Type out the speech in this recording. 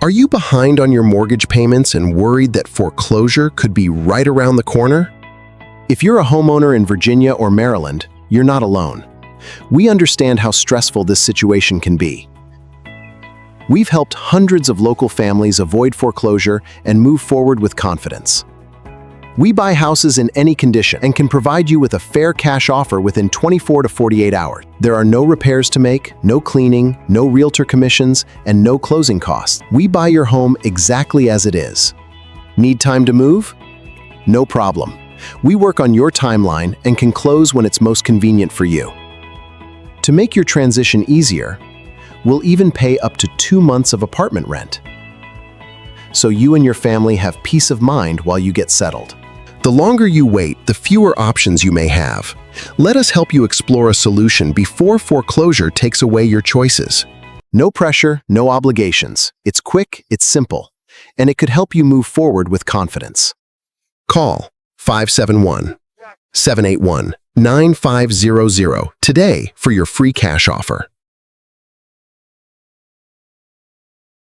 Are you behind on your mortgage payments and worried that foreclosure could be right around the corner? If you're a homeowner in Virginia or Maryland, you're not alone. We understand how stressful this situation can be. We've helped hundreds of local families avoid foreclosure and move forward with confidence. We buy houses in any condition and can provide you with a fair cash offer within 24 to 48 hours. There are no repairs to make, no cleaning, no realtor commissions, and no closing costs. We buy your home exactly as it is. Need time to move? No problem. We work on your timeline and can close when it's most convenient for you. To make your transition easier, we'll even pay up to 2 months of apartment rent, so you and your family have peace of mind while you get settled. The longer you wait, the fewer options you may have. Let us help you explore a solution before foreclosure takes away your choices. No pressure, no obligations. It's quick, it's simple, and it could help you move forward with confidence. Call 571-781-9500 today for your free cash offer.